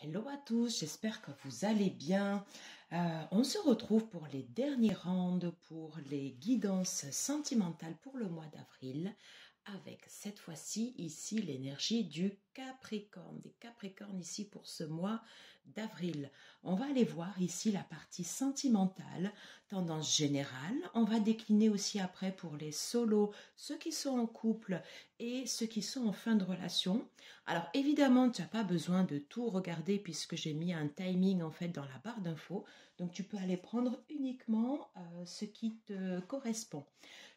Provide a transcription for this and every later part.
Hello à tous, j'espère que vous allez bien. On se retrouve pour les derniers rounds pour les guidances sentimentales pour le mois d'avril avec cette fois-ci ici l'énergie du Capricorne, des Capricornes ici pour ce mois d'avril. On va aller voir ici la partie sentimentale, tendance générale. On va décliner aussi après pour les solos, ceux qui sont en couple et ceux qui sont en fin de relation. Alors évidemment, tu n'as pas besoin de tout regarder puisque j'ai mis un timing en fait dans la barre d'infos. Donc tu peux aller prendre uniquement ce qui te correspond.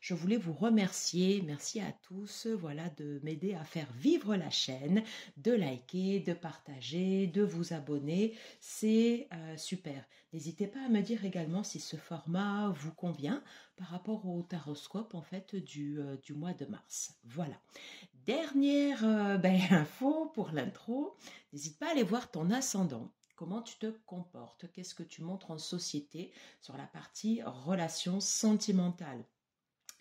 Je voulais vous remercier, merci à tous, voilà, de m'aider à faire vivre la chaîne, de liker, de partager, de vous abonner, c'est super. N'hésitez pas à me dire également si ce format vous convient par rapport au taroscope en fait du mois de mars. Voilà. Dernière info pour l'intro, n'hésite pas à aller voir ton ascendant. Comment tu te comportes, qu'est-ce que tu montres en société sur la partie relations sentimentales.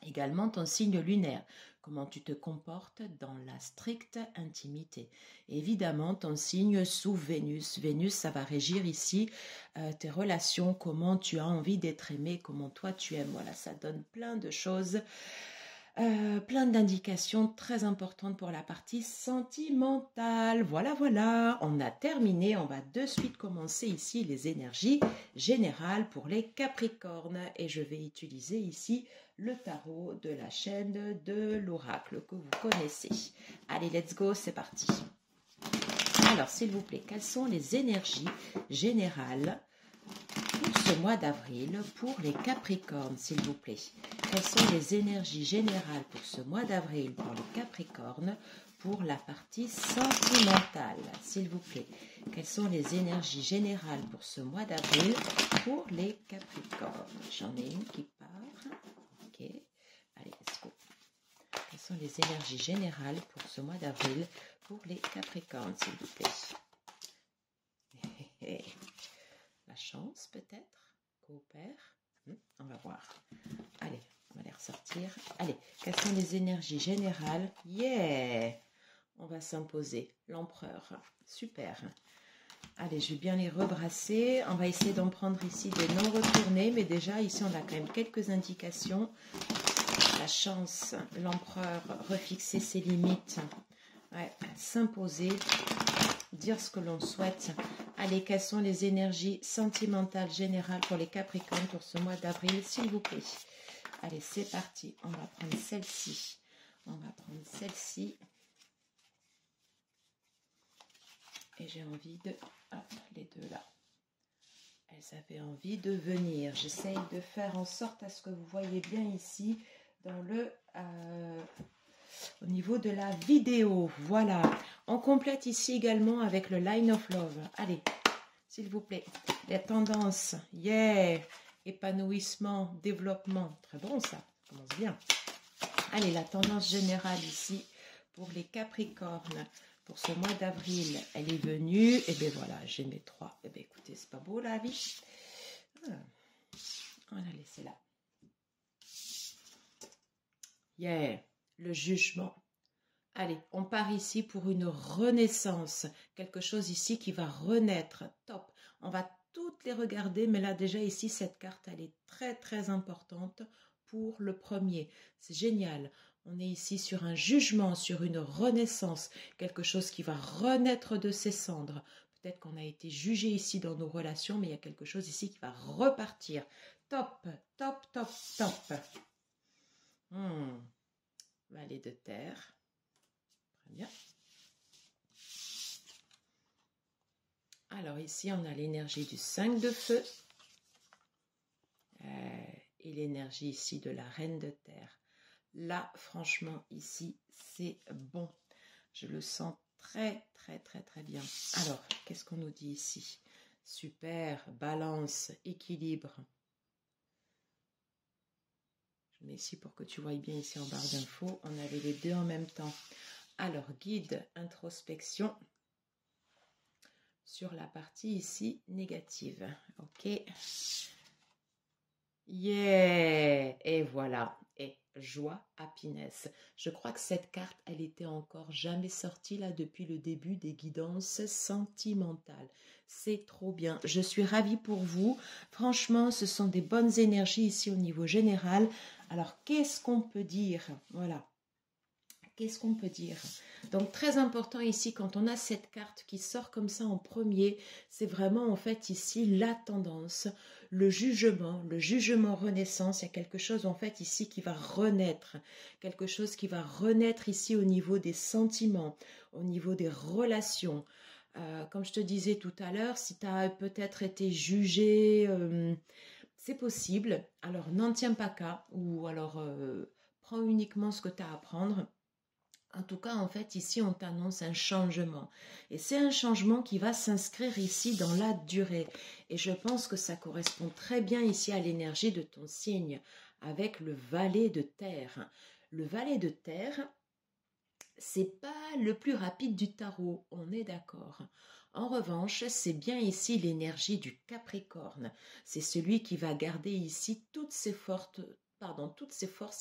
Également ton signe lunaire, comment tu te comportes dans la stricte intimité. Évidemment, ton signe sous Vénus. Vénus, ça va régir ici tes relations, comment tu as envie d'être aimé, comment toi tu aimes. Voilà, ça donne plein de choses. Plein d'indications très importantes pour la partie sentimentale. Voilà, on a terminé. On va de suite commencer ici les énergies générales pour les Capricornes. Et je vais utiliser ici le tarot de la chaîne de l'oracle que vous connaissez. Allez, let's go, c'est parti. Alors, s'il vous plaît, quelles sont les énergies générales pour ce mois d'avril pour les Capricornes, s'il vous plaît? Quelles sont les énergies générales pour ce mois d'avril pour les Capricornes pour la partie sentimentale, s'il vous plaît? Quelles sont les énergies générales pour ce mois d'avril pour les Capricornes? J'en ai une qui part. Ok. Allez, let's go. Quelles sont les énergies générales pour ce mois d'avril pour les Capricornes, s'il vous plaît? La chance, peut-être, coopère. On va voir. Allez, on va les ressortir. Allez, quelles sont les énergies générales? Yeah! On va s'imposer. L'empereur. Super. Allez, je vais bien les rebrasser. On va essayer d'en prendre ici des non retournés. Mais déjà, ici, on a quand même quelques indications. La chance, l'empereur, refixer ses limites. Ouais, s'imposer. Dire ce que l'on souhaite. Allez, quelles sont les énergies sentimentales générales pour les Capricornes pour ce mois d'avril, s'il vous plaît? Allez, c'est parti. On va prendre celle-ci. On va prendre celle-ci. Et j'ai envie de... Hop, les deux là. Elles avaient envie de venir. J'essaye de faire en sorte à ce que vous voyez bien ici dans le... au niveau de la vidéo, voilà. On complète ici également avec le Line of Love. Allez, s'il vous plaît. Les tendances, yeah. Épanouissement, développement. Très bon ça, ça commence bien. Allez, la tendance générale ici pour les Capricornes. Pour ce mois d'avril, elle est venue. Et bien voilà, j'ai mes trois. Et bien écoutez, c'est pas beau la vie. On l'a laissé là. Yeah. Le jugement. Allez, on part ici pour une renaissance. Quelque chose ici qui va renaître. Top. On va toutes les regarder, mais là déjà ici, cette carte, elle est très très importante pour le premier. C'est génial. On est ici sur un jugement, sur une renaissance. Quelque chose qui va renaître de ses cendres. Peut-être qu'on a été jugé ici dans nos relations, mais il y a quelque chose ici qui va repartir. Top, top, top, top. Valet de terre. Très bien. Alors ici, on a l'énergie du 5 de feu. Et l'énergie ici de la reine de terre. Là, franchement, ici, c'est bon. Je le sens très, très, très, très bien. Alors, qu'est-ce qu'on nous dit ici? Super, balance, équilibre. Je mets ici pour que tu voyes bien ici en barre d'infos. On avait les deux en même temps. Alors, guide, introspection sur la partie ici négative. Ok. Yeah! Et voilà. Et joie, happiness. Je crois que cette carte, elle était encore jamais sortie là depuis le début des guidances sentimentales. C'est trop bien. Je suis ravie pour vous. Franchement, ce sont des bonnes énergies ici au niveau général. Alors, qu'est-ce qu'on peut dire? Voilà. Qu'est-ce qu'on peut dire? Donc, très important ici, quand on a cette carte qui sort comme ça en premier, c'est vraiment en fait ici la tendance, le jugement renaissance. Il y a quelque chose en fait ici qui va renaître, quelque chose qui va renaître ici au niveau des sentiments, au niveau des relations. Comme je te disais tout à l'heure, si tu as peut-être été jugé, c'est possible. Alors, n'en tiens pas cas, ou alors prends uniquement ce que tu as à prendre. En tout cas, en fait, ici, on t'annonce un changement. Et c'est un changement qui va s'inscrire ici dans la durée. Et je pense que ça correspond très bien ici à l'énergie de ton signe, avec le valet de terre. Le valet de terre, c'est pas le plus rapide du tarot, on est d'accord. En revanche, c'est bien ici l'énergie du Capricorne. C'est celui qui va garder ici toutes ses forces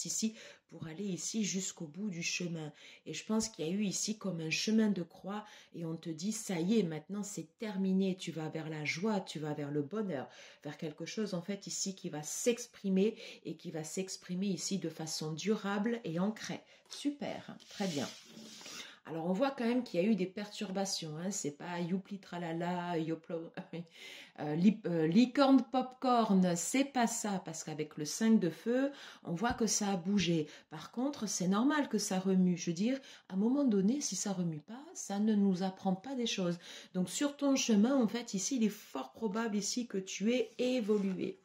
ici pour aller ici jusqu'au bout du chemin. Et je pense qu'il y a eu ici comme un chemin de croix et on te dit ça y est, maintenant c'est terminé, tu vas vers la joie, tu vas vers le bonheur, vers quelque chose en fait ici qui va s'exprimer et qui va s'exprimer ici de façon durable et ancrée. Super, très bien. Alors, on voit quand même qu'il y a eu des perturbations. Hein. C'est pas youpli tralala, yoplo, licorne popcorn, c'est pas ça. Parce qu'avec le 5 de feu, on voit que ça a bougé. Par contre, c'est normal que ça remue. Je veux dire, à un moment donné, si ça remue pas, ça ne nous apprend pas des choses. Donc, sur ton chemin, en fait, ici, il est fort probable ici que tu aies évolué.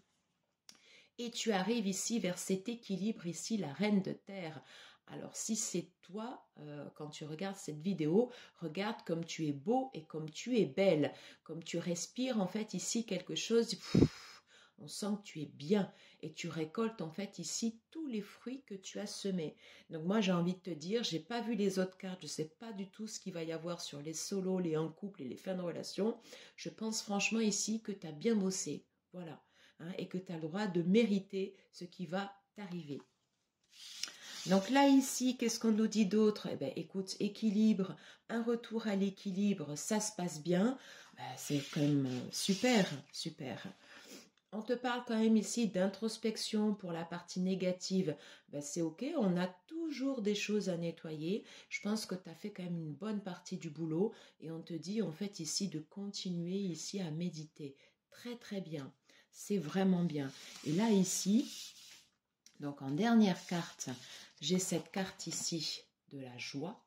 Et tu arrives ici vers cet équilibre, ici, la reine de terre. Alors, si c'est toi, quand tu regardes cette vidéo, regarde comme tu es beau et comme tu es belle, comme tu respires, en fait, ici, quelque chose, on sent que tu es bien et tu récoltes, en fait, ici, tous les fruits que tu as semés. Donc, moi, j'ai envie de te dire, j'ai pas vu les autres cartes, je sais pas du tout ce qu'il va y avoir sur les solos, les en couple et les fins de relation. Je pense franchement ici que tu as bien bossé. Voilà. Hein, et que tu as le droit de mériter ce qui va t'arriver. Donc là, ici, qu'est-ce qu'on nous dit d'autre? Eh bien, écoute, équilibre, un retour à l'équilibre, ça se passe bien. C'est quand même super, super. On te parle quand même ici d'introspection pour la partie négative. C'est ok, on a toujours des choses à nettoyer. Je pense que tu as fait quand même une bonne partie du boulot et on te dit en fait ici de continuer ici à méditer. Très très bien. C'est vraiment bien. Et là, ici, donc en dernière carte, j'ai cette carte ici de la joie.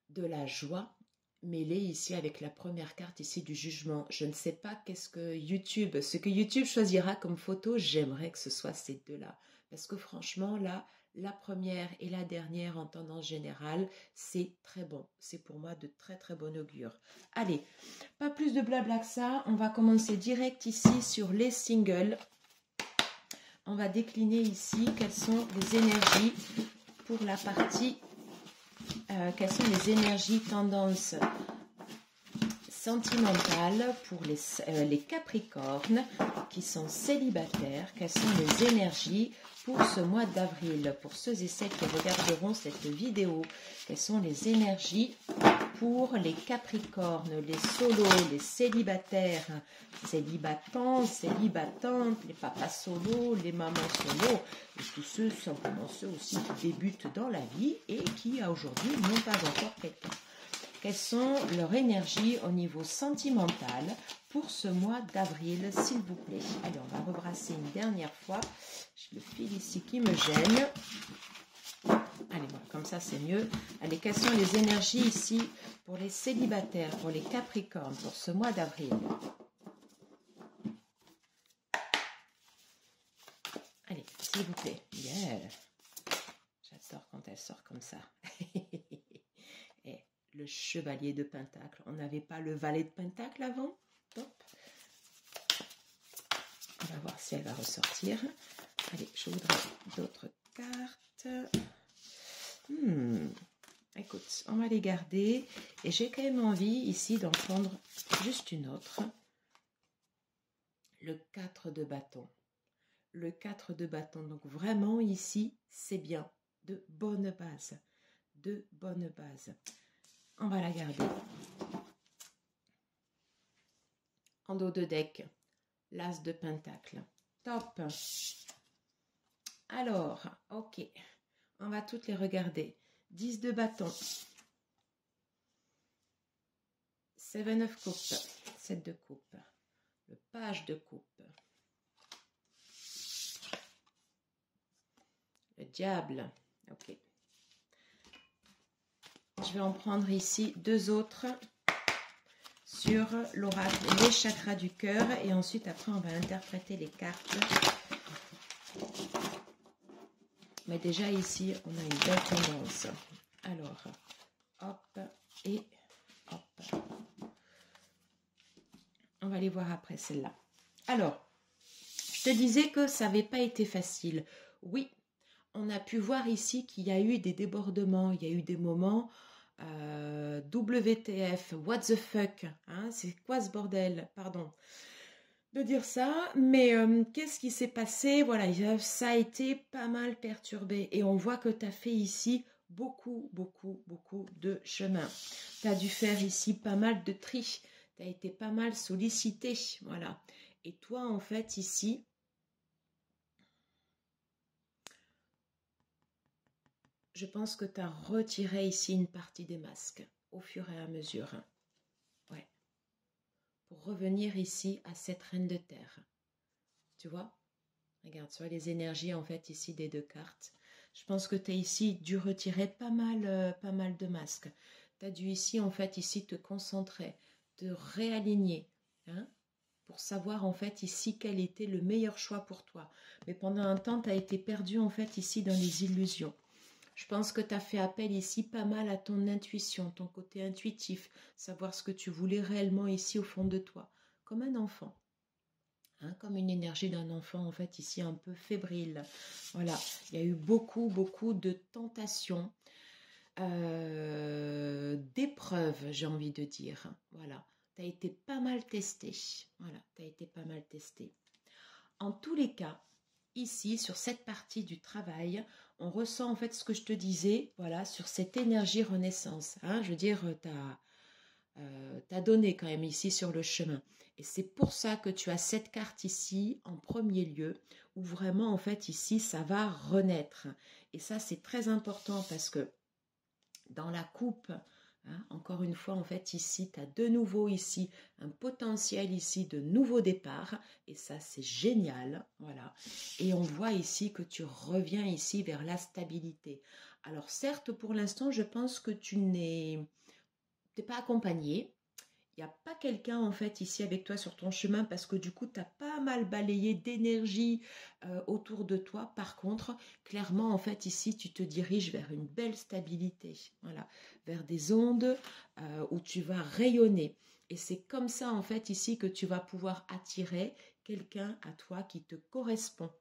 De la joie mêlée ici avec la première carte ici du jugement. Je ne sais pas ce que YouTube choisira comme photo. J'aimerais que ce soit ces deux-là. Parce que franchement, là, la première et la dernière en tendance générale, c'est très bon. C'est pour moi de très très bon augure. Allez, pas plus de blabla que ça. On va commencer direct ici sur les singles. On va décliner ici quelles sont les énergies pour la partie, quelles sont les énergies tendances sentimentales pour les Capricornes qui sont célibataires. Quelles sont les énergies pour ce mois d'avril? Pour ceux et celles qui regarderont cette vidéo, quelles sont les énergies pour les Capricornes, les solos, les célibataires, célibatants, célibatantes, les papas solos, les mamans solos, et tous ceux, simplement ceux aussi qui débutent dans la vie et qui aujourd'hui n'ont pas encore quelqu'un. Quelles sont leurs énergies au niveau sentimental pour ce mois d'avril, s'il vous plaît? Allez, on va rebrasser une dernière fois. J'ai le fil ici qui me gêne. Allez, voilà, comme ça c'est mieux. Allez, quelles sont les énergies ici pour les célibataires, pour les Capricornes, pour ce mois d'avril? Allez, s'il vous plaît. Yeah. J'adore quand elle sort comme ça. Et le chevalier de Pentacle. On n'avait pas le valet de Pentacle avant? Top. On va voir si elle va ressortir. Allez, je voudrais d'autres cartes. Écoute, on va les garder. Et j'ai quand même envie ici d'en prendre juste une autre. le 4 de bâton. Le 4 de bâton. Donc vraiment ici, c'est bien. De bonnes bases. De bonnes bases. On va la garder. En dos de deck, l'as de pentacle. Top. Alors, ok. On va toutes les regarder. 10 de bâton. 7 of coupe. 7 de coupe. Le page de coupe. Le diable. Ok. Je vais en prendre ici 2 autres sur l'oracle, les chakras du cœur. Et ensuite, après, on va interpréter les cartes. Mais déjà, ici, on a une belle tendance. Alors, hop et hop. On va les voir après, celle-là. Alors, je te disais que ça n'avait pas été facile. Oui, on a pu voir ici qu'il y a eu des débordements. Il y a eu des moments... WTF, what the fuck, hein, c'est quoi ce bordel, pardon de dire ça, mais qu'est-ce qui s'est passé? Voilà, ça a été pas mal perturbé et on voit que tu as fait ici beaucoup de chemin. Tu as dû faire ici pas mal de tri, tu as été pas mal sollicité, voilà. Et toi, en fait, ici, je pense que tu as retiré ici une partie des masques au fur et à mesure. Ouais. Pour revenir ici à cette reine de terre. Tu vois? Regarde, sur les énergies en fait ici des 2 cartes. Je pense que tu as ici dû retirer pas mal de masques. Tu as dû ici en fait ici te concentrer, te réaligner. Hein? Pour savoir en fait ici quel était le meilleur choix pour toi. Mais pendant un temps, tu as été perdu en fait ici dans les illusions. Je pense que tu as fait appel ici pas mal à ton intuition, ton côté intuitif, savoir ce que tu voulais réellement ici au fond de toi, comme un enfant, hein, comme une énergie d'un enfant en fait ici un peu fébrile. Voilà, il y a eu beaucoup de tentations, d'épreuves, j'ai envie de dire. Voilà, tu as été pas mal testé. Voilà, tu as été pas mal testé. En tous les cas, ici, sur cette partie du travail, on ressent en fait ce que je te disais, voilà, sur cette énergie renaissance. Hein, je veux dire, t'as donné quand même ici sur le chemin. Et c'est pour ça que tu as cette carte ici, en premier lieu, où vraiment, en fait, ici, ça va renaître. Et ça, c'est très important parce que dans la coupe... Hein, encore une fois, en fait, ici, tu as de nouveau ici un potentiel ici de nouveau départ. Et ça, c'est génial. Voilà. Et on voit ici que tu reviens ici vers la stabilité. Alors, certes, pour l'instant, je pense que tu n'es pas accompagné. Il n'y a pas quelqu'un en fait ici avec toi sur ton chemin parce que du coup tu as pas mal balayé d'énergie autour de toi. Par contre, clairement en fait ici tu te diriges vers une belle stabilité, voilà, vers des ondes où tu vas rayonner. Et c'est comme ça en fait ici que tu vas pouvoir attirer quelqu'un à toi qui te correspond.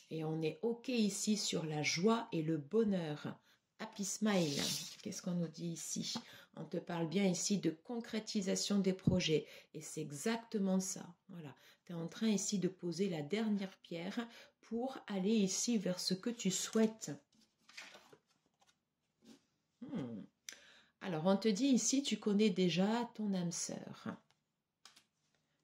Et on est OK ici sur la joie et le bonheur. Happy Smile, qu'est-ce qu'on nous dit ici? On te parle bien ici de concrétisation des projets. Et c'est exactement ça. Voilà. Tu es en train ici de poser la dernière pierre pour aller ici vers ce que tu souhaites. Alors, on te dit ici, tu connais déjà ton âme sœur.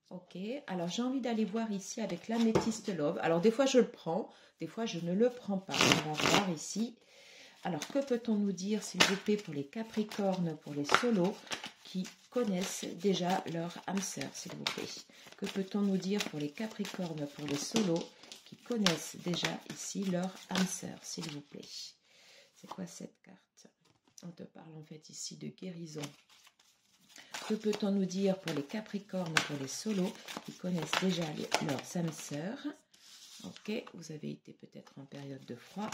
Ok, alors j'ai envie d'aller voir ici avec l'améthyste love. Alors, des fois, je le prends, des fois, je ne le prends pas. On va voir ici. Alors, que peut-on nous dire, s'il vous plaît, pour les Capricornes, pour les solos qui connaissent déjà leur âme sœur, s'il vous plaît? Que peut-on nous dire pour les Capricornes, pour les solos qui connaissent déjà ici leur âme sœur, s'il vous plaît? C'est quoi cette carte? On te parle en fait ici de guérison. Que peut-on nous dire pour les Capricornes, pour les solos qui connaissent déjà leurs âmes sœurs? Ok, vous avez été peut-être en période de froid.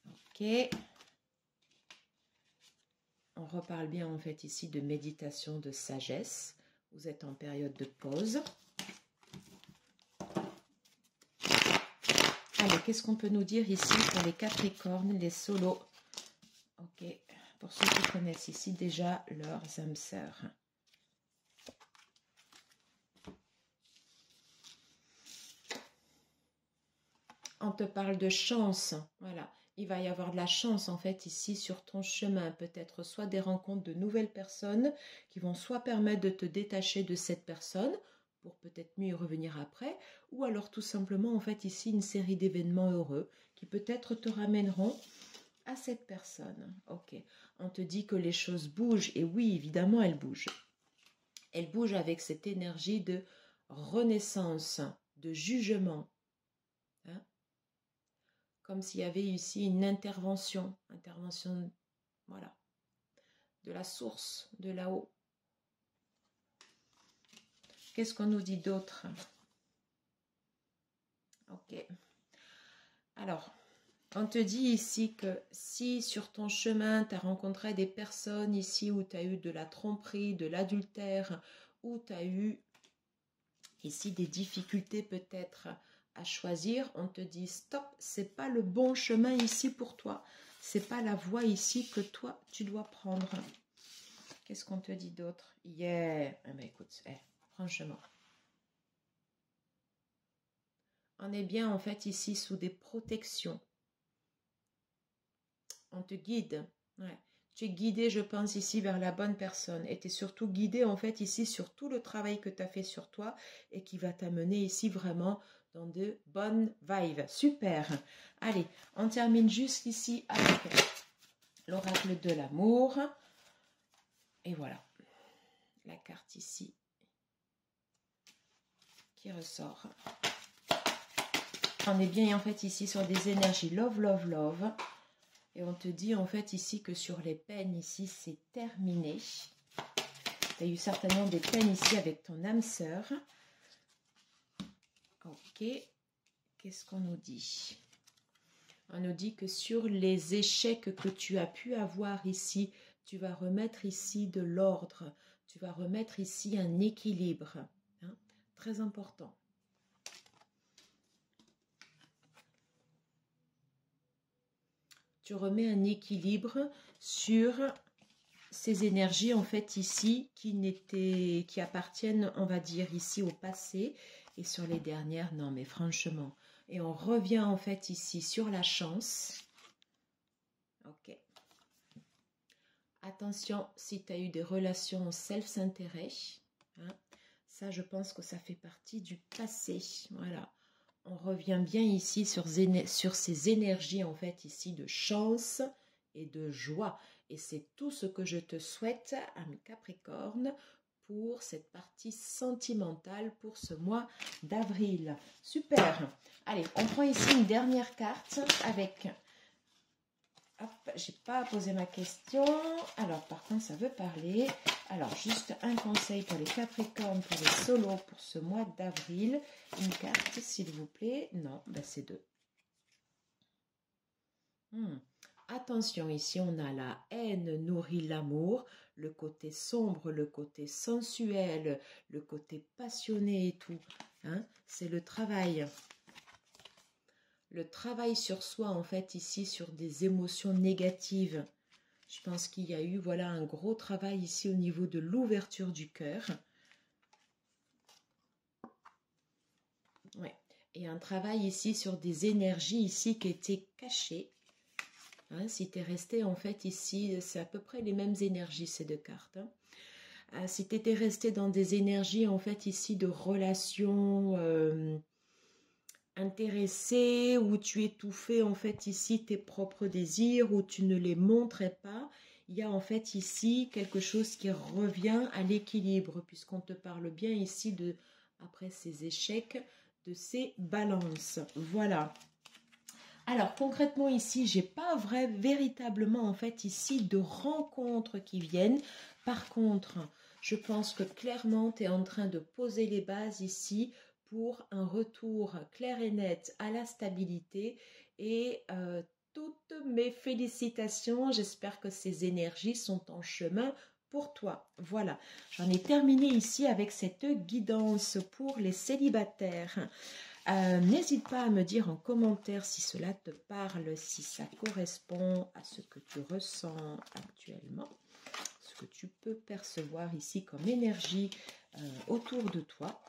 Ok. On reparle bien en fait ici de méditation, de sagesse. Vous êtes en période de pause. Allez, qu'est-ce qu'on peut nous dire ici pour les Capricornes, les solos? Ok, pour ceux qui connaissent ici déjà leurs âmes sœurs. On te parle de chance, voilà. Il va y avoir de la chance en fait ici sur ton chemin, peut-être soit des rencontres de nouvelles personnes qui vont soit permettre de te détacher de cette personne pour peut-être mieux y revenir après, ou alors tout simplement en fait ici une série d'événements heureux qui peut-être te ramèneront à cette personne. Ok, on te dit que les choses bougent et oui évidemment elles bougent. Elles bougent avec cette énergie de renaissance, de jugement. Hein, comme s'il y avait ici une intervention, voilà, de la source, de là-haut. Qu'est-ce qu'on nous dit d'autre? Ok. Alors, on te dit ici que si sur ton chemin, tu as rencontré des personnes ici où tu as eu de la tromperie, de l'adultère, où tu as eu ici des difficultés peut-être à choisir, on te dit stop, c'est pas le bon chemin ici pour toi. C'est pas la voie ici que toi tu dois prendre. Qu'est-ce qu'on te dit d'autre? Yeah. Eh ben écoute, franchement. On est bien en fait ici sous des protections. On te guide. Ouais. Tu es guidé, je pense, ici vers la bonne personne. Et tu es surtout guidé en fait ici sur tout le travail que tu as fait sur toi et qui va t'amener ici vraiment dans de bonnes vibes. Super. Allez, on termine juste ici avec l'oracle de l'amour. Et voilà. La carte ici qui ressort. On est bien en fait ici sur des énergies love, love, love. Et on te dit en fait ici que sur les peines ici c'est terminé. Tu as eu certainement des peines ici avec ton âme sœur. Ok. Qu'est-ce qu'on nous dit? On nous dit que sur les échecs que tu as pu avoir ici, tu vas remettre ici de l'ordre. Tu vas remettre ici un équilibre. Hein, très important. Tu remets un équilibre sur ces énergies en fait ici qui appartiennent, on va dire ici au passé, et sur les dernières, non mais franchement. Et on revient en fait ici sur la chance. Ok. Attention si tu as eu des relations self-intérêt. Hein, ça je pense que ça fait partie du passé. Voilà. On revient bien ici sur ces énergies en fait ici de chance et de joie. Et c'est tout ce que je te souhaite, ami Capricorne, pour cette partie sentimentale pour ce mois d'avril. Super. Allez, on prend ici une dernière carte avec... Hop, j'ai pas posé ma question. Alors, par contre, ça veut parler. Alors, juste un conseil pour les Capricornes, pour les solos, pour ce mois d'avril. Une carte, s'il vous plaît. Non, ben c'est deux. Attention, ici, on a la haine nourrit l'amour, le côté sombre, le côté sensuel, le côté passionné et tout. Hein, c'est le travail. Le travail sur soi, en fait, ici, sur des émotions négatives. Je pense qu'il y a eu, voilà, un gros travail ici au niveau de l'ouverture du cœur. Ouais. Et un travail ici sur des énergies ici qui étaient cachées. Hein, si tu es resté, en fait, ici, c'est à peu près les mêmes énergies, ces deux cartes. Hein. Si tu étais resté dans des énergies, en fait, ici, de relations... intéressé, où tu étouffais en fait ici tes propres désirs, où tu ne les montrais pas, il y a en fait ici quelque chose qui revient à l'équilibre, puisqu'on te parle bien ici de, après ces échecs, de ces balances. Voilà. Alors concrètement ici, j'ai pas véritablement en fait ici de rencontres qui viennent. Par contre, je pense que clairement tu es en train de poser les bases ici pour un retour clair et net à la stabilité et toutes mes félicitations. J'espère que ces énergies sont en chemin pour toi. Voilà, j'en ai terminé ici avec cette guidance pour les célibataires. N'hésite pas à me dire en commentaire si cela te parle, si ça correspond à ce que tu ressens actuellement, ce que tu peux percevoir ici comme énergie autour de toi.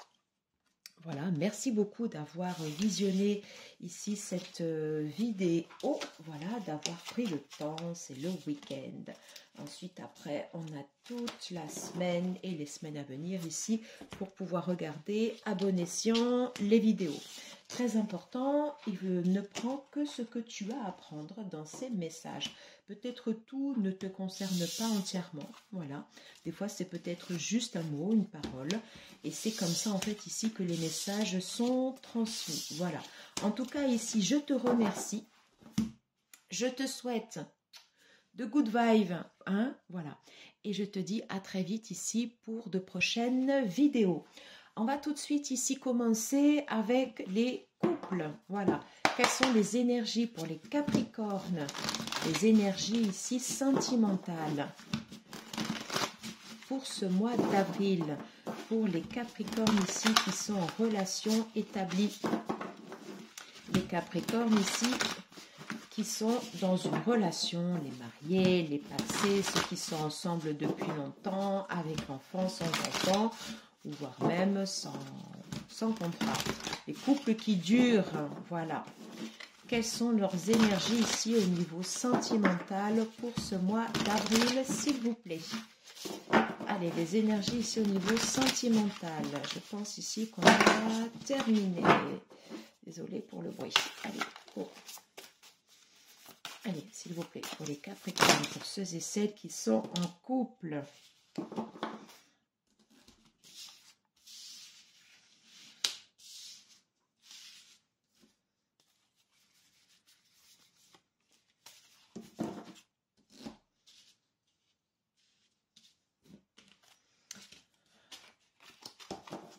Voilà, merci beaucoup d'avoir visionné ici cette vidéo. Voilà, d'avoir pris le temps, c'est le week-end. Ensuite, après, on a toute la semaine et les semaines à venir ici pour pouvoir regarder à bon escient les vidéos. Très important, il ne prend que ce que tu as à apprendre dans ces messages. Peut-être tout ne te concerne pas entièrement. Voilà, des fois c'est peut-être juste un mot, une parole. Et c'est comme ça en fait ici que les messages sont transmis. Voilà. En tout cas ici, je te remercie. Je te souhaite de good vibes. Hein, voilà. Et je te dis à très vite ici pour de prochaines vidéos. On va tout de suite ici commencer avec les couples. Voilà. Quelles sont les énergies pour les Capricornes? Les énergies ici sentimentales pour ce mois d'avril. Pour les Capricornes ici qui sont en relation établie. Les Capricornes ici qui sont dans une relation, les mariés, les passés, ceux qui sont ensemble depuis longtemps, avec l'enfant, sans enfant, ou voire même sans contrat. Les couples qui durent, voilà. Quelles sont leurs énergies ici au niveau sentimental pour ce mois d'avril, s'il vous plaît? Allez, les énergies ici au niveau sentimental. Je pense ici qu'on a terminé. Désolée pour le bruit. Allez, cours. Allez, s'il vous plaît, pour les Capricornes, pour ceux et celles qui sont en couple.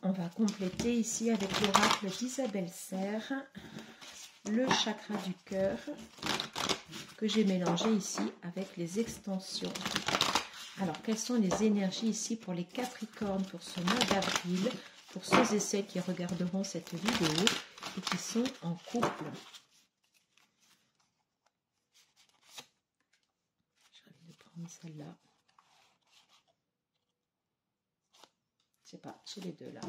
On va compléter ici avec l'oracle d'Isabelle Serre, le chakra du cœur, que j'ai mélangé ici avec les extensions. Alors, quelles sont les énergies ici pour les Capricornes pour ce mois d'avril, pour ceux et celles qui regarderont cette vidéo et qui sont en couple? Je vais prendre celle-là. Je sais pas, j'ai les deux là.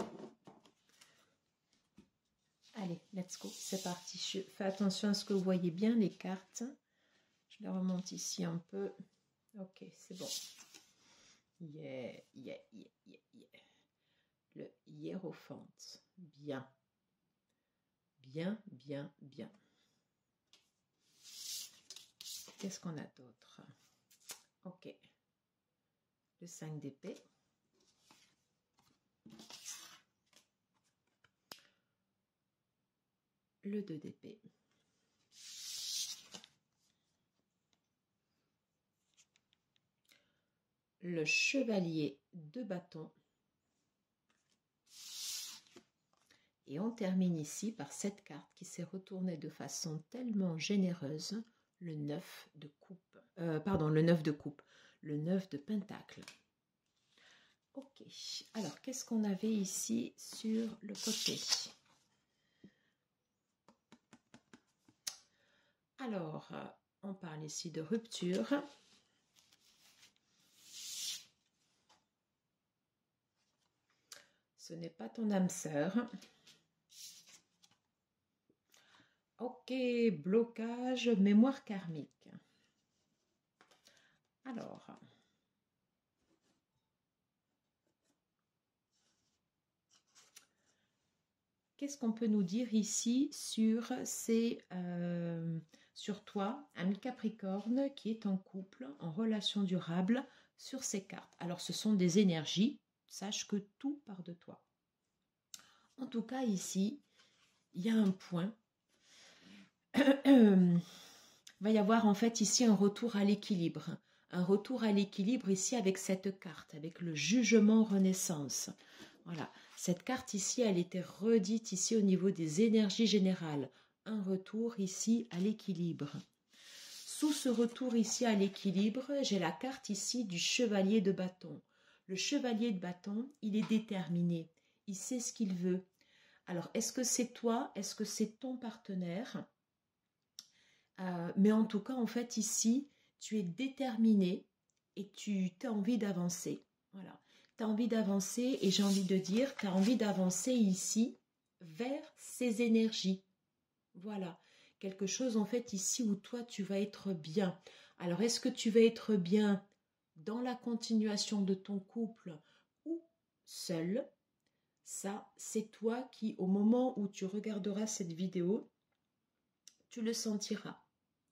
Allez, let's go, c'est parti. Je fais attention à ce que vous voyez bien les cartes. Je les remonte ici un peu. Ok, c'est bon. Yeah. Le hiérophante. Bien. Bien. Qu'est-ce qu'on a d'autre? Ok. Le 5 d'épée. Le 2 d'épée. Le chevalier de bâton. Et on termine ici par cette carte qui s'est retournée de façon tellement généreuse, le 9 de coupe. Le 9 de coupe, le 9 de pentacle. Ok, alors qu'est-ce qu'on avait ici sur le côté? Alors, on parle ici de rupture. Ce n'est pas ton âme sœur. Ok, blocage, mémoire karmique. Alors, qu'est-ce qu'on peut nous dire ici sur toi, ami Capricorne, qui est en couple, en relation durable, sur ces cartes? Alors, ce sont des énergies. Sache que tout part de toi. En tout cas, ici, il y a un point. Il va y avoir en fait ici un retour à l'équilibre. Un retour à l'équilibre ici avec cette carte, avec le jugement renaissance. Voilà, cette carte ici, elle était redite ici au niveau des énergies générales. Un retour ici à l'équilibre. Sous ce retour ici à l'équilibre, j'ai la carte ici du chevalier de bâton. Le chevalier de bâton, il est déterminé. Il sait ce qu'il veut. Alors, est-ce que c'est toi? Est-ce que c'est ton partenaire? Mais en tout cas, en fait, ici, tu es déterminé et tu as envie d'avancer. Voilà. Tu as envie d'avancer et j'ai envie de dire, tu as envie d'avancer ici vers ces énergies. Voilà, quelque chose en fait ici où toi tu vas être bien. Alors est-ce que tu vas être bien dans la continuation de ton couple ou seul? Ça, c'est toi qui, au moment où tu regarderas cette vidéo, tu le sentiras.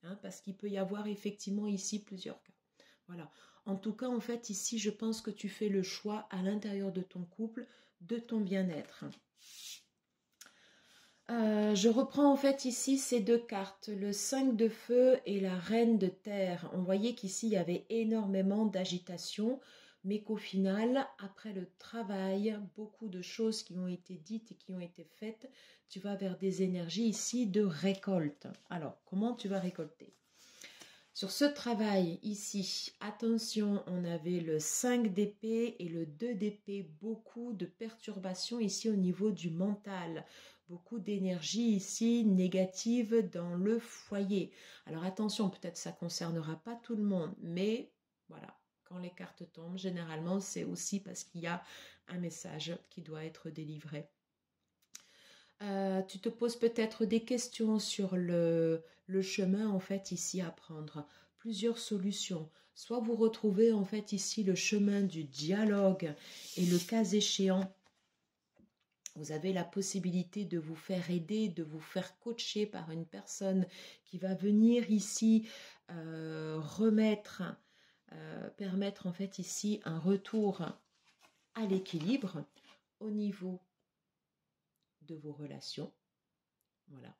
Hein, parce qu'il peut y avoir effectivement ici plusieurs cas. Voilà. En tout cas, en fait, ici, je pense que tu fais le choix à l'intérieur de ton couple, de ton bien-être. Je reprends en fait ici ces deux cartes, le 5 de feu et la reine de terre. On voyait qu'ici, il y avait énormément d'agitation, mais qu'au final, après le travail, beaucoup de choses qui ont été dites et qui ont été faites, tu vas vers des énergies ici de récolte. Alors, comment tu vas récolter? Sur ce travail ici, attention, on avait le 5 d'épée et le 2 d'épée, beaucoup de perturbations ici au niveau du mental, beaucoup d'énergie ici négative dans le foyer. Alors attention, peut-être ça ne concernera pas tout le monde, mais voilà, quand les cartes tombent, généralement c'est aussi parce qu'il y a un message qui doit être délivré. Tu te poses peut-être des questions sur le chemin en fait ici à prendre. Plusieurs solutions. Soit vous retrouvez en fait ici le chemin du dialogue et le cas échéant, vous avez la possibilité de vous faire aider, de vous faire coacher par une personne qui va venir ici permettre en fait ici un retour à l'équilibre au niveau de vos relations. Voilà.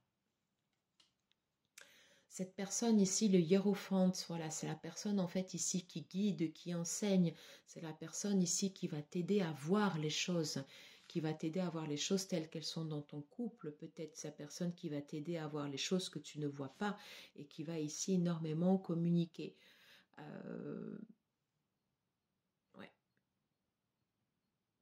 Cette personne ici, le hiérophant, voilà, c'est la personne en fait ici qui guide, qui enseigne. C'est la personne ici qui va t'aider à voir les choses, qui va t'aider à voir les choses telles qu'elles sont dans ton couple. Peut-être cette personne qui va t'aider à voir les choses que tu ne vois pas et qui va ici énormément communiquer. Ouais.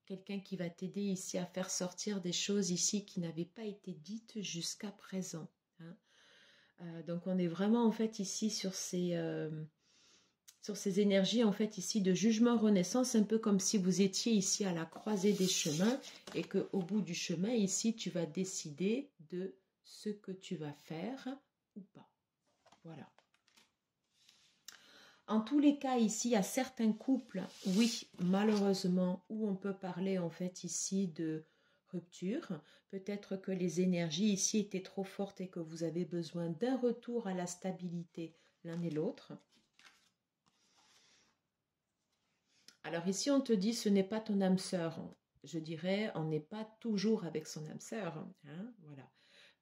Quelqu'un qui va t'aider ici à faire sortir des choses ici qui n'avaient pas été dites jusqu'à présent. Hein. Donc on est vraiment en fait ici sur ces énergies en fait ici de jugement renaissance, un peu comme si vous étiez ici à la croisée des chemins et que au bout du chemin ici tu vas décider de ce que tu vas faire ou pas. Voilà. En tous les cas ici, il y a certains couples, oui, malheureusement, où on peut parler en fait ici de rupture. Peut-être que les énergies ici étaient trop fortes et que vous avez besoin d'un retour à la stabilité l'un et l'autre. Alors ici, on te dit, ce n'est pas ton âme sœur. Je dirais, on n'est pas toujours avec son âme sœur. Hein, voilà.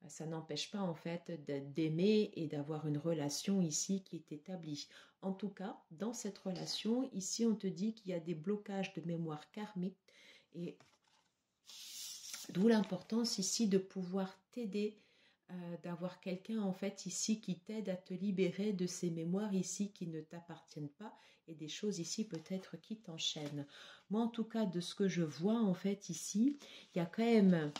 Ça n'empêche pas en fait d'aimer et d'avoir une relation ici qui est établie. En tout cas, dans cette relation, ici on te dit qu'il y a des blocages de mémoire karmique et d'où l'importance ici de pouvoir t'aider, d'avoir quelqu'un en fait ici qui t'aide à te libérer de ces mémoires ici qui ne t'appartiennent pas et des choses ici peut-être qui t'enchaînent. Moi en tout cas de ce que je vois en fait ici, il y a quand même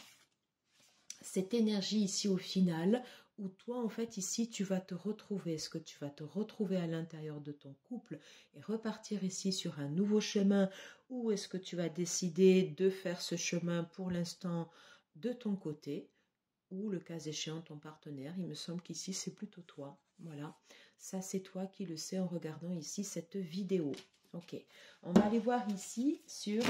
cette énergie ici au final où toi en fait ici tu vas te retrouver, est-ce que tu vas te retrouver à l'intérieur de ton couple et repartir ici sur un nouveau chemin ou est-ce que tu vas décider de faire ce chemin pour l'instant de ton côté ou le cas échéant ton partenaire. Il me semble qu'ici c'est plutôt toi, voilà, ça c'est toi qui le sais en regardant ici cette vidéo. Ok, on va aller voir ici sur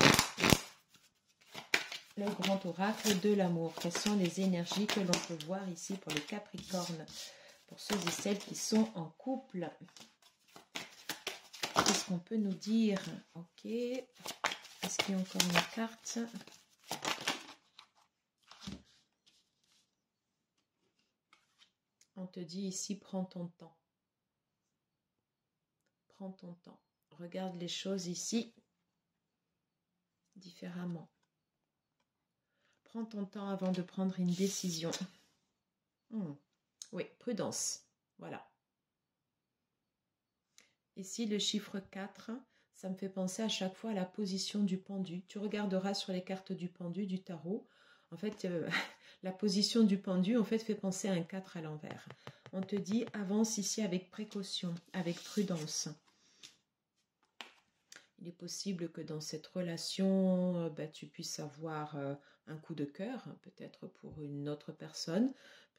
le grand oracle de l'amour. Quelles sont les énergies que l'on peut voir ici pour les Capricornes, pour ceux et celles qui sont en couple? Qu'est-ce qu'on peut nous dire? Ok. Est-ce qu'il y a encore une carte? On te dit ici, prends ton temps. Prends ton temps. Regarde les choses ici différemment. Prends ton temps avant de prendre une décision. Oui, prudence. Voilà. Ici, le chiffre 4, ça me fait penser à chaque fois à la position du pendu. Tu regarderas sur les cartes du pendu, du tarot. En fait, la position du pendu, en fait, fait penser à un 4 à l'envers. On te dit, avance ici avec précaution, avec prudence. Il est possible que dans cette relation, tu puisses avoir un coup de cœur, peut-être pour une autre personne,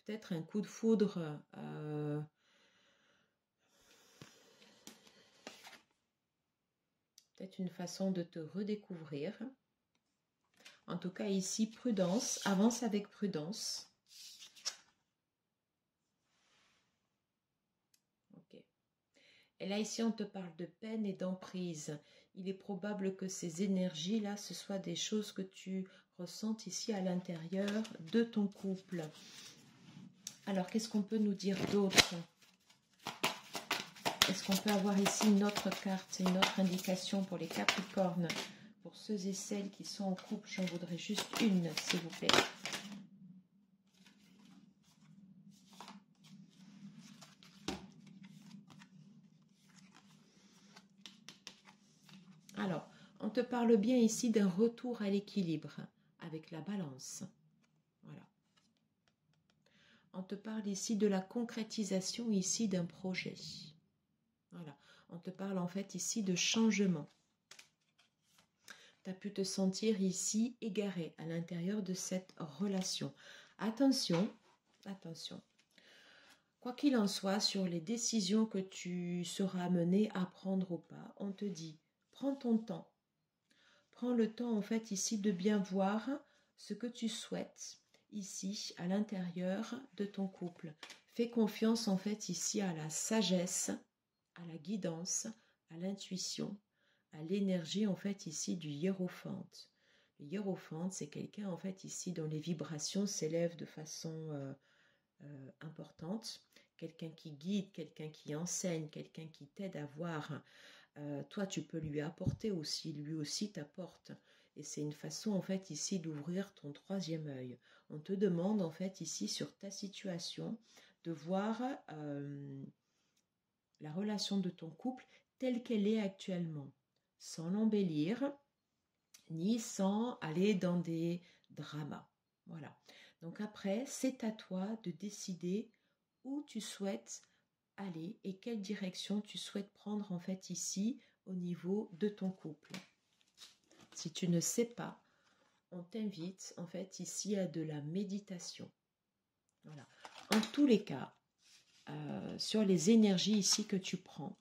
peut-être un coup de foudre, peut-être une façon de te redécouvrir. En tout cas, ici, prudence, avance avec prudence. Ok. Et là, ici, on te parle de peine et d'emprise. Il est probable que ces énergies-là, ce soient des choses que tu ressentes ici à l'intérieur de ton couple. Alors, qu'est-ce qu'on peut nous dire d'autre? Est-ce qu'on peut avoir ici une autre carte, une autre indication pour les Capricornes? Pour ceux et celles qui sont en couple, j'en voudrais juste une, s'il vous plaît. Alors, on te parle bien ici d'un retour à l'équilibre avec la balance. Voilà. On te parle ici de la concrétisation ici d'un projet. Voilà. On te parle en fait ici de changement. Tu as pu te sentir ici égaré à l'intérieur de cette relation. Attention, attention. Quoi qu'il en soit, sur les décisions que tu seras amené à prendre ou pas, on te dit, prends ton temps. Prends le temps en fait ici de bien voir ce que tu souhaites ici à l'intérieur de ton couple. Fais confiance en fait ici à la sagesse, à la guidance, à l'intuition, à l'énergie en fait ici du hiérophante. Le hiérophante, c'est quelqu'un en fait ici dont les vibrations s'élèvent de façon importante. Quelqu'un qui guide, quelqu'un qui enseigne, quelqu'un qui t'aide à voir. Toi, tu peux lui apporter aussi, lui aussi t'apporte. Et c'est une façon en fait ici d'ouvrir ton troisième œil. On te demande en fait ici sur ta situation de voir la relation de ton couple telle qu'elle est actuellement, sans l'embellir, ni sans aller dans des dramas. Voilà. Donc après, c'est à toi de décider où tu souhaites aller et quelle direction tu souhaites prendre en fait ici au niveau de ton couple. Si tu ne sais pas, on t'invite en fait ici à de la méditation. Voilà. En tous les cas, sur les énergies ici que tu prends,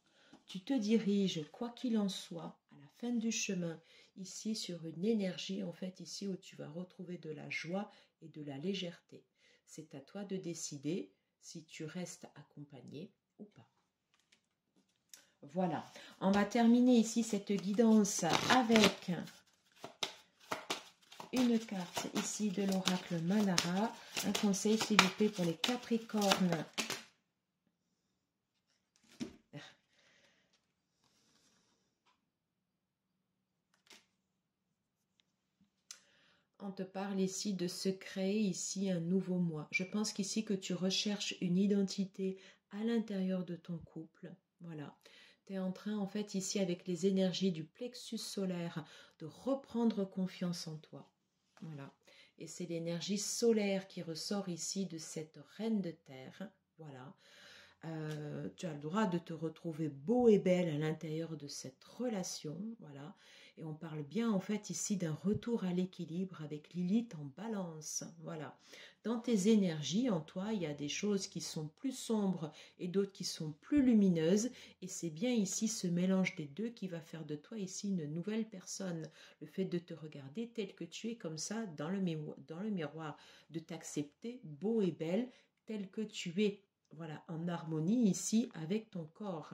tu te diriges, quoi qu'il en soit, à la fin du chemin, ici sur une énergie en fait ici où tu vas retrouver de la joie et de la légèreté. C'est à toi de décider si tu restes accompagné ou pas. Voilà, on va terminer ici cette guidance avec une carte ici de l'oracle Manara. Un conseil s'il vous plaît pour les Capricornes. On te parle ici de se créer ici un nouveau moi. Je pense qu'ici que tu recherches une identité à l'intérieur de ton couple. Voilà. Tu es en train en fait ici avec les énergies du plexus solaire de reprendre confiance en toi. Voilà. Et c'est l'énergie solaire qui ressort ici de cette reine de terre. Voilà. Tu as le droit de te retrouver beau et belle à l'intérieur de cette relation. Voilà. Et on parle bien en fait ici d'un retour à l'équilibre avec Lilith en balance. Voilà. Dans tes énergies, en toi, il y a des choses qui sont plus sombres et d'autres qui sont plus lumineuses. Et c'est bien ici ce mélange des deux qui va faire de toi ici une nouvelle personne. Le fait de te regarder tel que tu es comme ça dans le miroir, de t'accepter beau et belle tel que tu es. Voilà, en harmonie ici avec ton corps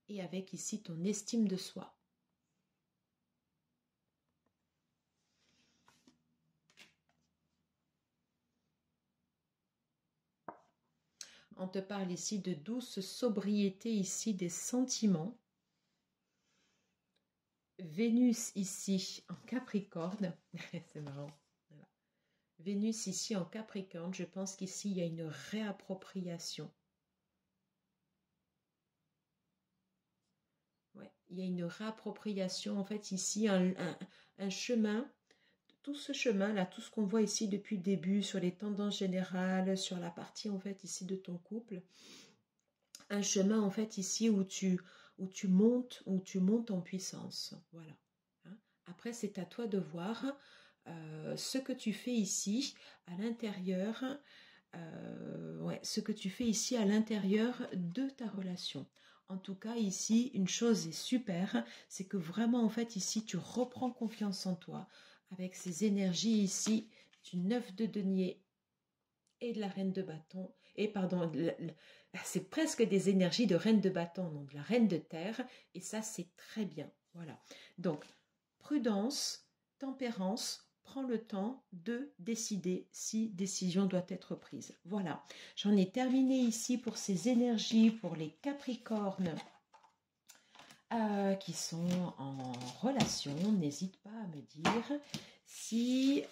et avec ici ton estime de soi. On te parle ici de douce sobriété ici des sentiments. Vénus ici en Capricorne, c'est marrant. Voilà. Vénus ici en Capricorne, je pense qu'ici il y a une réappropriation. Ouais, il y a une réappropriation en fait ici, un chemin. Tout ce chemin-là, tout ce qu'on voit ici depuis le début, sur les tendances générales, sur la partie en fait ici de ton couple, un chemin en fait ici où tu où tu montes en puissance. Voilà. Hein. Après, c'est à toi de voir ce que tu fais ici à l'intérieur, ce que tu fais ici à l'intérieur de ta relation. En tout cas, ici, une chose est super, c'est que vraiment, en fait, ici, tu reprends confiance en toi avec ces énergies ici du 9 de denier et de la reine de bâton. Et pardon, c'est presque des énergies de reine de bâton, non, de la reine de terre. Et ça, c'est très bien. Voilà. Donc, prudence, tempérance, prends le temps de décider si décision doit être prise. Voilà, j'en ai terminé ici pour ces énergies, pour les Capricornes qui sont en relation. N'hésite pas à me dire si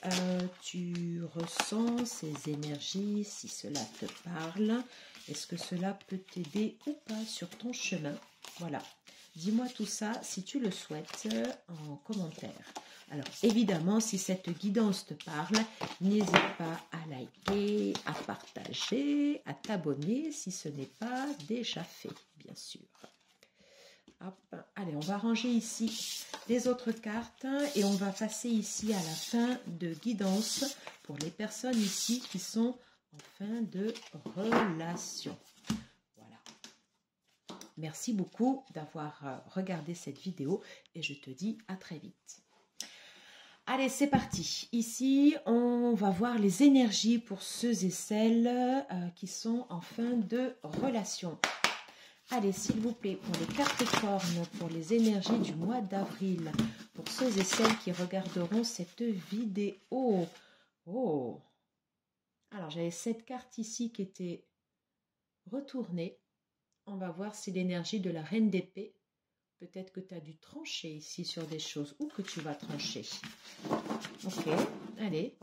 tu ressens ces énergies, si cela te parle. Est-ce que cela peut t'aider ou pas sur ton chemin? Voilà. Dis-moi tout ça si tu le souhaites en commentaire. Alors évidemment, si cette guidance te parle, n'hésite pas à liker, à partager, à t'abonner si ce n'est pas déjà fait, bien sûr. Hop. Allez, on va ranger ici les autres cartes et on va passer ici à la fin de guidance pour les personnes ici qui sont en fin de relation. Merci beaucoup d'avoir regardé cette vidéo et je te dis à très vite. Allez, c'est parti. Ici, on va voir les énergies pour ceux et celles qui sont en fin de relation. Allez, s'il vous plaît, pour les Capricornes, pour les énergies du mois d'avril, pour ceux et celles qui regarderont cette vidéo. Oh! Alors, j'avais cette carte ici qui était retournée. On va voir si l'énergie de la reine d'épée, peut-être que tu as dû trancher ici sur des choses ou que tu vas trancher. Ok, allez.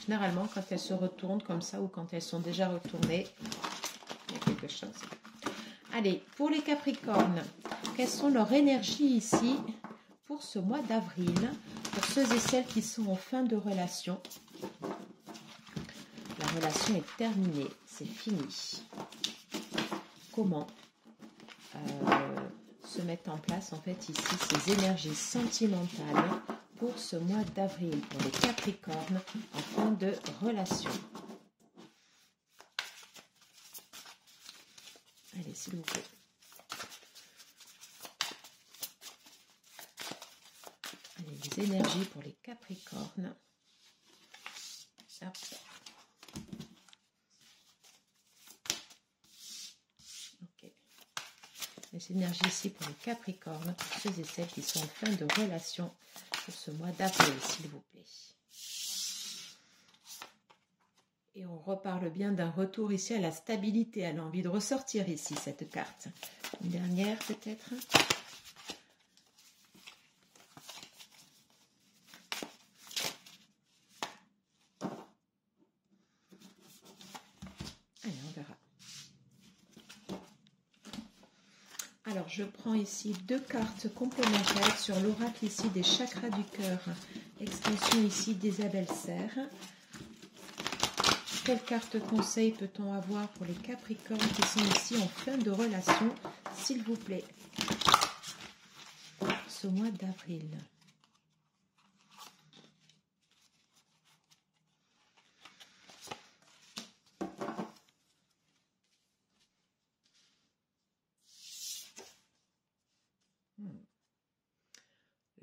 Généralement, quand elles se retournent comme ça ou quand elles sont déjà retournées, il y a quelque chose. Allez, pour les Capricornes, quelles sont leurs énergies ici pour ce mois d'avril, pour ceux et celles qui sont en fin de relation? La relation est terminée, c'est fini. Comment se mettre en place en fait ici ces énergies sentimentales pour ce mois d'avril pour les Capricornes en fin de relation? Allez, s'il vous plaît. Allez, les énergies pour les Capricornes. Hop. Les énergies ici pour les Capricornes, pour ceux et celles qui sont en fin de relation pour ce mois d'avril, s'il vous plaît. Et on reparle bien d'un retour ici à la stabilité. Elle a envie de ressortir ici, cette carte. Une dernière peut-être. Allez, on verra. Alors, je prends ici deux cartes complémentaires sur l'oracle ici des chakras du cœur. Extension ici d'Isabelle Serre. Quelle carte conseil peut-on avoir pour les Capricornes qui sont ici en fin de relation, s'il vous plaît, ce mois d'avril?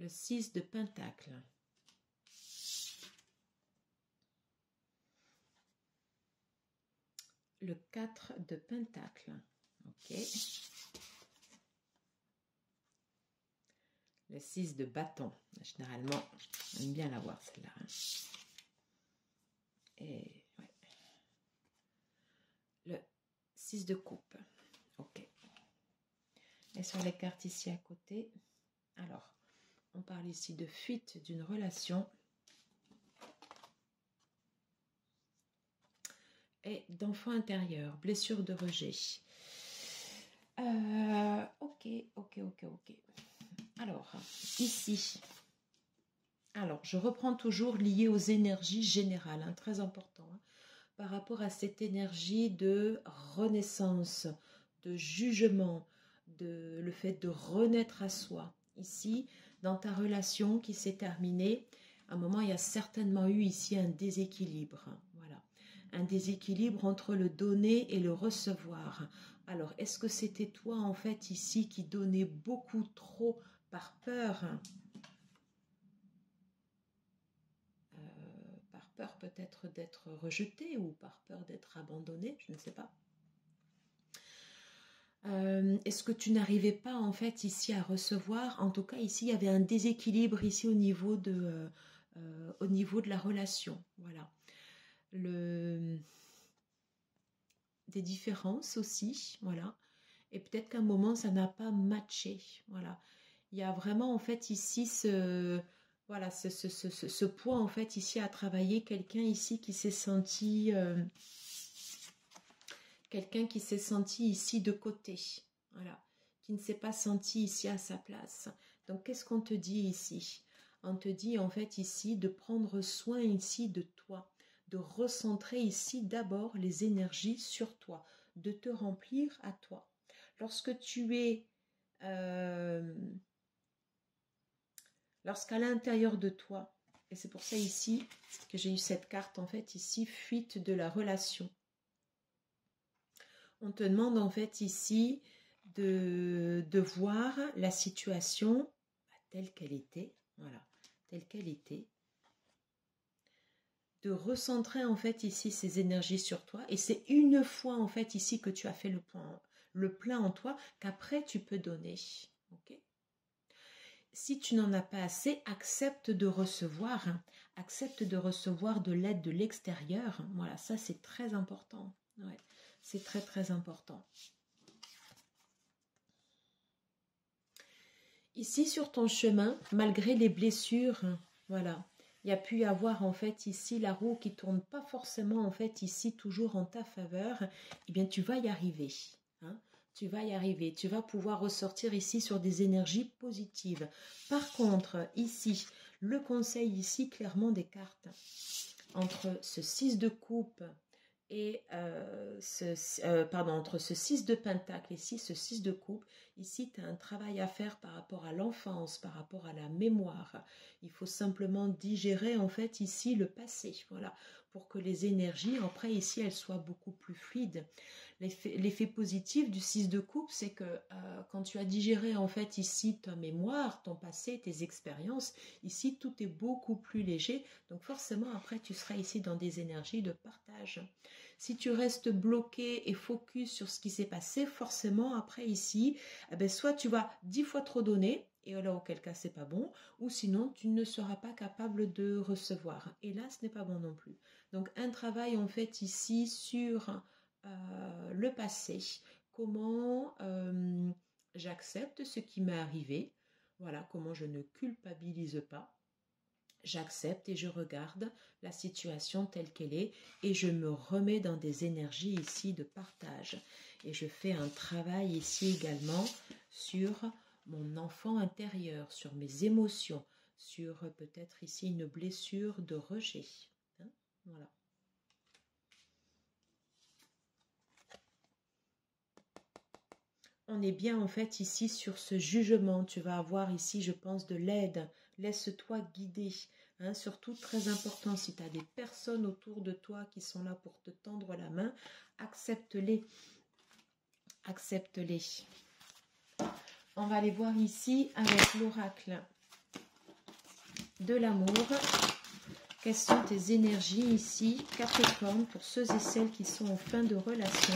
Le 6 de Pentacle. Le 4 de Pentacle. Ok. Le 6 de Bâton. Généralement, j'aime bien la voir celle-là. Hein. Et ouais. Le 6 de Coupe. Ok. Et sur les cartes ici à côté, alors, on parle ici de fuite d'une relation et d'enfant intérieur, blessure de rejet. Ok. Alors, ici, je reprends toujours lié aux énergies générales, hein, très important, hein, par rapport à cette énergie de renaissance, de jugement, de le fait de renaître à soi. Ici, dans ta relation qui s'est terminée, à un moment, il y a certainement eu ici un déséquilibre. Voilà. Un déséquilibre entre le donner et le recevoir. Alors, est-ce que c'était toi, en fait, ici, qui donnais beaucoup trop par peur peut-être d'être rejeté ou par peur d'être abandonné, je ne sais pas. Est-ce que tu n'arrivais pas en fait ici à recevoir? En tout cas ici il y avait un déséquilibre ici au niveau de la relation. Voilà. Des différences aussi. Voilà. Et peut-être qu'à un moment ça n'a pas matché. Voilà. Il y a vraiment en fait ici voilà, ce point en fait ici à travailler. Quelqu'un ici qui s'est senti... quelqu'un qui s'est senti ici de côté, voilà, qui ne s'est pas senti ici à sa place. Donc, qu'est-ce qu'on te dit ici? On te dit en fait ici de prendre soin ici de toi, de recentrer ici d'abord les énergies sur toi, de te remplir à toi. Lorsque tu es... lorsqu'à l'intérieur de toi, et c'est pour ça ici que j'ai eu cette carte en fait ici, fuite de la relation. On te demande en fait ici de voir la situation telle qu'elle était, voilà, telle qu'elle était, de recentrer en fait ici ces énergies sur toi, et c'est une fois en fait ici que tu as fait le plein en toi qu'après tu peux donner, ok? Si tu n'en as pas assez, accepte de recevoir de l'aide de l'extérieur, voilà, ça c'est très important, ouais, c'est très très important. Ici, sur ton chemin, malgré les blessures, voilà, il y a pu y avoir en fait ici la roue qui tourne pas forcément en fait ici toujours en ta faveur. Eh bien, tu vas y arriver. Hein, tu vas y arriver. Tu vas pouvoir ressortir ici sur des énergies positives. Par contre, ici, le conseil ici clairement des cartes entre ce 6 de coupe et entre ce 6 de pentacle et ici ce 6 de coupe, ici tu as un travail à faire par rapport à l'enfance, par rapport à la mémoire. Il faut simplement digérer en fait ici le passé, voilà, pour que les énergies après ici elles soient beaucoup plus fluides. L'effet positif du 6 de coupe, c'est que quand tu as digéré en fait ici ta mémoire, ton passé, tes expériences, ici tout est beaucoup plus léger, donc forcément après tu seras ici dans des énergies de partage. Si tu restes bloqué et focus sur ce qui s'est passé, forcément après ici, eh bien, soit tu vas 10 fois trop donner, et là auquel cas c'est pas bon, ou sinon tu ne seras pas capable de recevoir, et là ce n'est pas bon non plus. Donc un travail en fait ici sur le passé, comment j'accepte ce qui m'est arrivé, voilà, comment je ne culpabilise pas, j'accepte et je regarde la situation telle qu'elle est et je me remets dans des énergies ici de partage. Et je fais un travail ici également sur mon enfant intérieur, sur mes émotions, sur peut-être ici une blessure de rejet. Hein, voilà. On est bien en fait ici sur ce jugement. Tu vas avoir ici, je pense, de l'aide. Laisse-toi guider. Hein, surtout très important, si tu as des personnes autour de toi qui sont là pour te tendre la main, accepte-les. Accepte-les. On va aller voir ici avec l'oracle de l'amour. Quelles sont tes énergies ici, Capricorne, pour ceux et celles qui sont en fin de relation?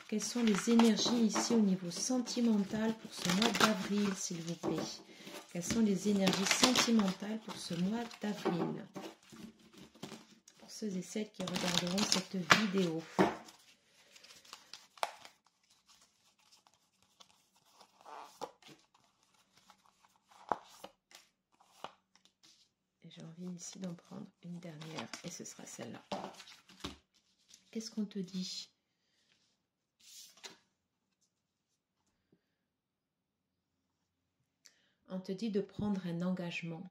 Quelles sont les énergies ici au niveau sentimental pour ce mois d'avril, s'il vous plaît? Quelles sont les énergies sentimentales pour ce mois d'avril? Pour ceux et celles qui regarderont cette vidéo. Et j'ai envie ici d'en prendre une dernière, et ce sera celle-là. Qu'est-ce qu'on te dit? On te dit de prendre un engagement.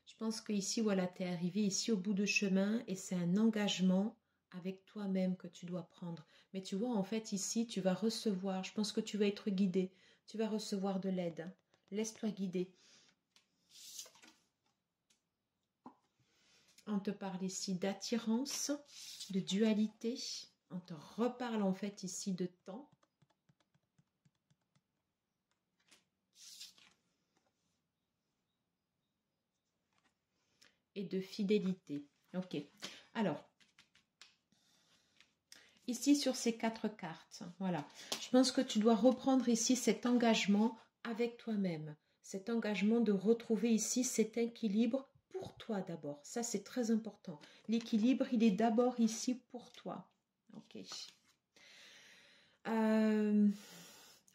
Je pense que ici, voilà, tu es arrivé ici au bout de chemin et c'est un engagement avec toi-même que tu dois prendre. Mais tu vois, en fait, ici, tu vas recevoir, je pense que tu vas être guidé, tu vas recevoir de l'aide. Laisse-toi guider. On te parle ici d'attirance, de dualité. On te reparle en fait ici de temps. Et de fidélité. Ok. Alors, ici sur ces 4 cartes, voilà. Je pense que tu dois reprendre ici cet engagement avec toi-même. Cet engagement de retrouver ici cet équilibre pour toi d'abord. Ça, c'est très important. L'équilibre, il est d'abord ici pour toi. Ok.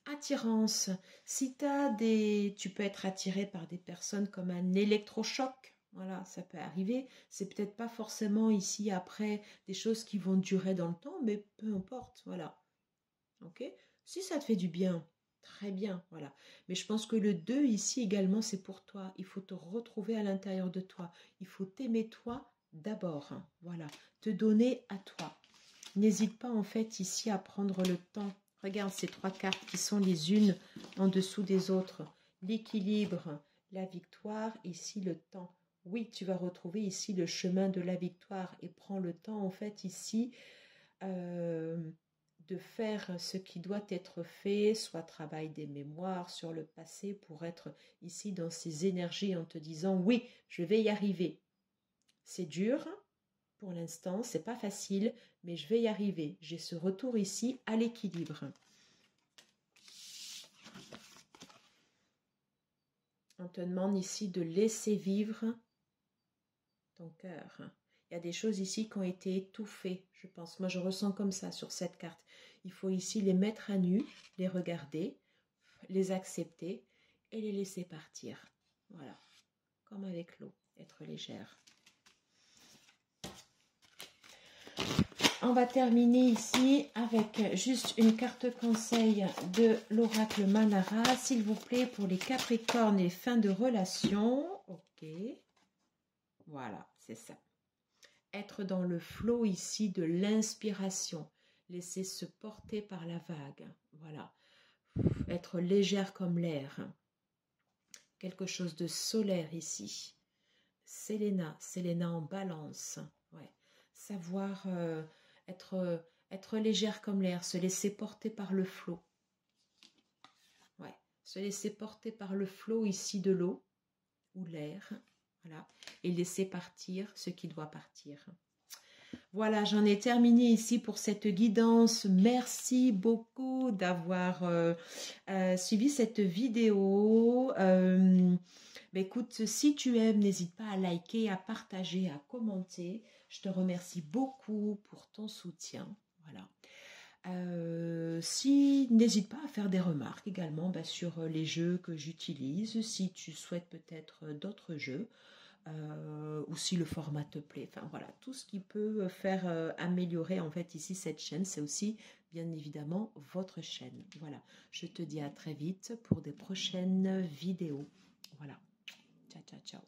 Attirance. Si tu peux être attiré par des personnes comme un électrochoc. Voilà, ça peut arriver. C'est peut-être pas forcément ici après des choses qui vont durer dans le temps, mais peu importe. Voilà. Ok. Si ça te fait du bien, très bien. Voilà. Mais je pense que le 2 ici également, c'est pour toi. Il faut te retrouver à l'intérieur de toi. Il faut t'aimer toi d'abord. Voilà. Te donner à toi. N'hésite pas en fait ici à prendre le temps. Regarde ces 3 cartes qui sont les unes en dessous des autres. L'équilibre, la victoire, ici le temps. Oui, tu vas retrouver ici le chemin de la victoire et prends le temps en fait ici de faire ce qui doit être fait, soit travail des mémoires sur le passé pour être ici dans ces énergies en te disant oui, je vais y arriver. C'est dur, pour l'instant, c'est pas facile, mais je vais y arriver. J'ai ce retour ici à l'équilibre. On te demande ici de laisser vivre ton cœur. Il y a des choses ici qui ont été étouffées, je pense. Moi, je ressens comme ça sur cette carte. Il faut ici les mettre à nu, les regarder, les accepter et les laisser partir. Voilà, comme avec l'eau, être légère. On va terminer ici avec juste une carte conseil de l'oracle Manara, s'il vous plaît, pour les Capricornes et fin de relation. Ok. Voilà, c'est ça. Être dans le flot ici de l'inspiration. Laisser se porter par la vague. Voilà. Être légère comme l'air. Quelque chose de solaire ici. Séléna en balance. Ouais. Savoir être légère comme l'air, se laisser porter par le flot. Ouais. Se laisser porter par le flot ici de l'eau ou l'air. Voilà. Et laisser partir ce qui doit partir. Voilà, j'en ai terminé ici pour cette guidance. Merci beaucoup d'avoir suivi cette vidéo. Écoute, si tu aimes, n'hésite pas à liker, à partager, à commenter. Je te remercie beaucoup pour ton soutien. Voilà. N'hésite pas à faire des remarques également sur les jeux que j'utilise. Si tu souhaites peut-être d'autres jeux. Ou si le format te plaît, enfin voilà, tout ce qui peut faire améliorer en fait ici cette chaîne, c'est aussi bien évidemment votre chaîne. Voilà, je te dis à très vite pour des prochaines vidéos. Voilà, ciao ciao ciao.